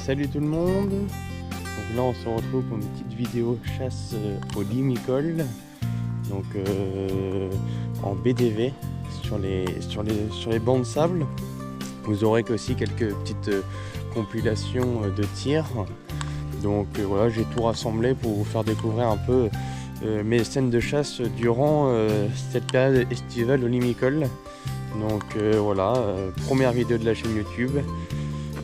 Salut tout le monde. Donc là on se retrouve pour une petite vidéo chasse au limicole. Donc en BDV sur les bancs de sable. Vous aurez aussi quelques petites compilations de tirs. Donc voilà, j'ai tout rassemblé pour vous faire découvrir un peu mes scènes de chasse durant cette période estivale au limicole. Donc voilà, première vidéo de la chaîne YouTube.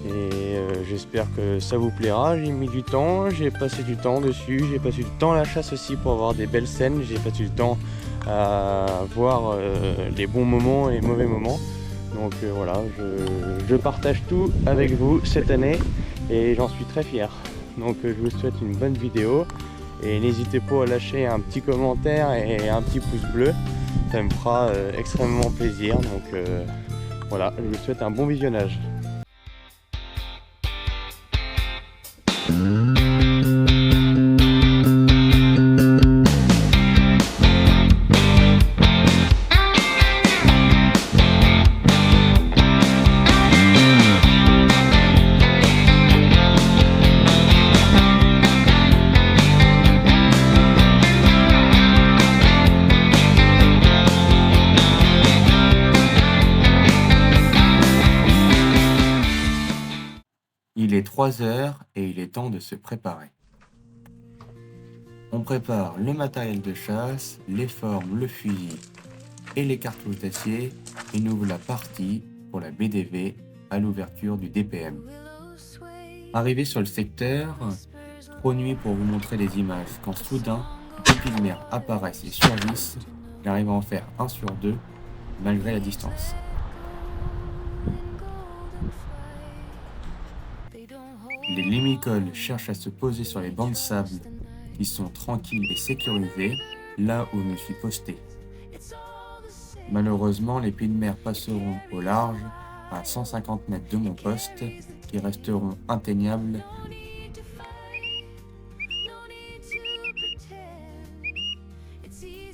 Et j'espère que ça vous plaira. J'ai mis du temps, j'ai passé du temps dessus, j'ai passé du temps à la chasse aussi pour avoir des belles scènes, j'ai passé du temps à voir les bons moments et les mauvais moments. Donc voilà, je partage tout avec vous cette année et j'en suis très fier. Donc je vous souhaite une bonne vidéo et n'hésitez pas à lâcher un petit commentaire et un petit pouce bleu, ça me fera extrêmement plaisir. Donc voilà, je vous souhaite un bon visionnage. Il est 3 heures et il est temps de se préparer. On prépare le matériel de chasse, les formes, le fusil et les cartouches d'acier et nous voilà partis pour la BDV à l'ouverture du DPM. Arrivé sur le secteur, trop nuit pour vous montrer les images quand soudain deux pilmères apparaissent et surgissent, j'arrive à en faire 1 sur 2 malgré la distance. Les limicoles cherchent à se poser sur les bancs de sable qui sont tranquilles et sécurisés, là où je me suis posté. Malheureusement, les pilmères passeront au large à 150 mètres de mon poste, qui resteront inatteignables.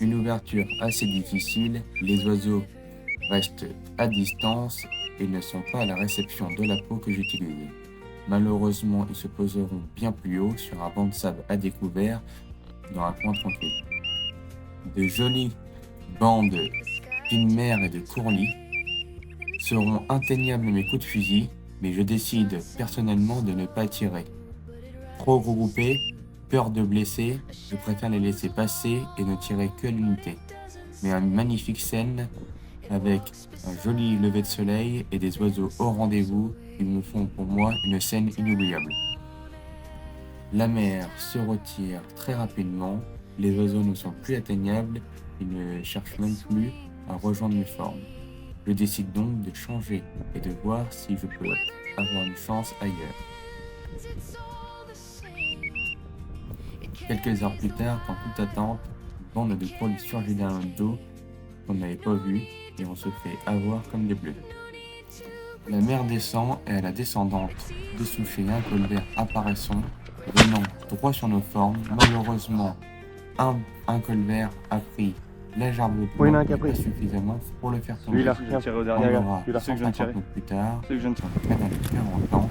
Une ouverture assez difficile, les oiseaux restent à distance et ne sont pas à la réception de la peau que j'utilise. Malheureusement, ils se poseront bien plus haut sur un banc de sable à découvert dans un coin tranquille. De jolies bancs de pilmères et de courlis seront atteignables à mes coups de fusil, mais je décide personnellement de ne pas tirer. Trop regroupés, peur de blesser, je préfère les laisser passer et ne tirer que l'unité. Mais une magnifique scène avec un joli lever de soleil et des oiseaux au rendez-vous, ils me font pour moi une scène inoubliable. La mer se retire très rapidement, les oiseaux ne sont plus atteignables, ils ne cherchent même plus à rejoindre mes formes. Je décide donc de changer et de voir si je peux avoir une chance ailleurs. Quelques heures plus tard, en toute attente, une bande de courlis surgit derrière le dos qu'on n'avait pas vu et on se fait avoir comme des bleus. La mer descend et à la descendante, deux souchets et un colvert apparaissant, venant droit sur nos formes. Malheureusement, un colvert a pris la gerbe de plomb, mais pas suffisamment pour le faire tomber. On aura 150 mètres plus tard, on est dans les 40 ans,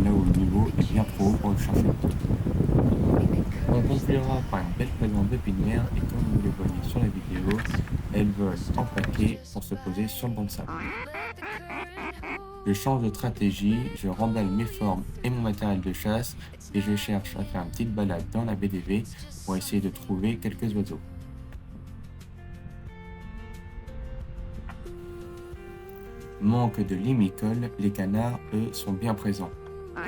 là où le niveau est bien trop haut pour le chercher. On conclura par une belle présence de pilmères et comme vous les voyez sur la vidéo, elles volent en paquet pour se poser sur le banc de sable. Je change de stratégie, je remballe mes formes et mon matériel de chasse et je cherche à faire une petite balade dans la BDV pour essayer de trouver quelques oiseaux. Manque de limicoles, les canards, eux, sont bien présents.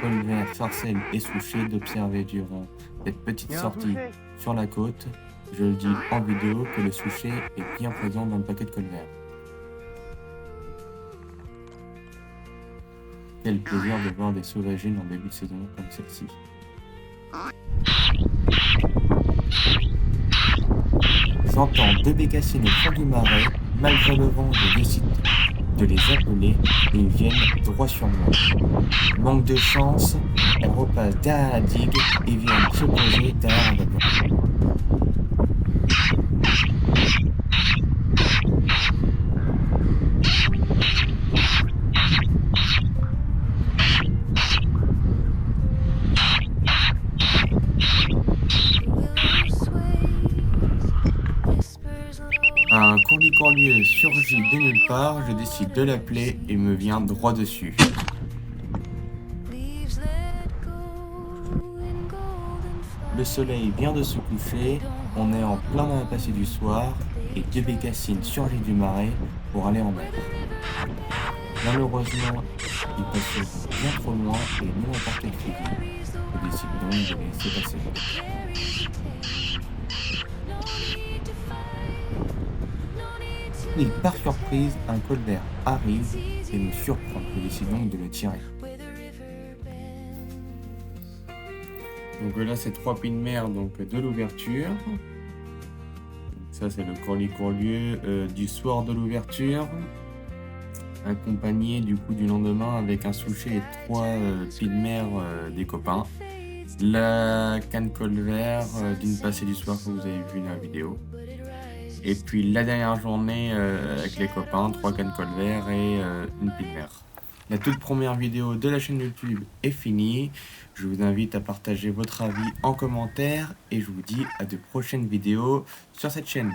Colvert, sarcelles et souchets d'observer durant cette petite sortie sur la côte. Je le dis en vidéo que le souchet est bien présent dans le paquet de colvert. Quel plaisir de voir des sauvagines en début de saison comme celle-ci. J'entends deux bécassines au fond du marais. Malgré le vent, je décide de les appeler et ils viennent droit sur moi. Manque de chance, elles repassent derrière la digue et viennent se poser derrière un bateau. Un courlicorlieu surgit de nulle part, je décide de l'appeler et me vient droit dessus. Le soleil vient de se coucher, on est en plein dans la passée du soir et deux bécassines surgissent du marais pour aller en mer. Malheureusement, ils passeront bien trop loin et nous emportent le crédit. Je décide donc de les laisser passer. Et par surprise, un colvert arrive et nous surprend. Je décide donc de le tirer. Donc là, c'est 3 pieds de mer donc de l'ouverture. Ça, c'est le courlicorlieu du soir de l'ouverture, accompagné du coup du lendemain avec un souchet et 3 pieds de mer des copains. La canne colvert d'une passée du soir que vous avez vu dans la vidéo. Et puis la dernière journée avec les copains, 3 cannes colvert et une pile de mer. La toute première vidéo de la chaîne YouTube est finie. Je vous invite à partager votre avis en commentaire et je vous dis à de prochaines vidéos sur cette chaîne.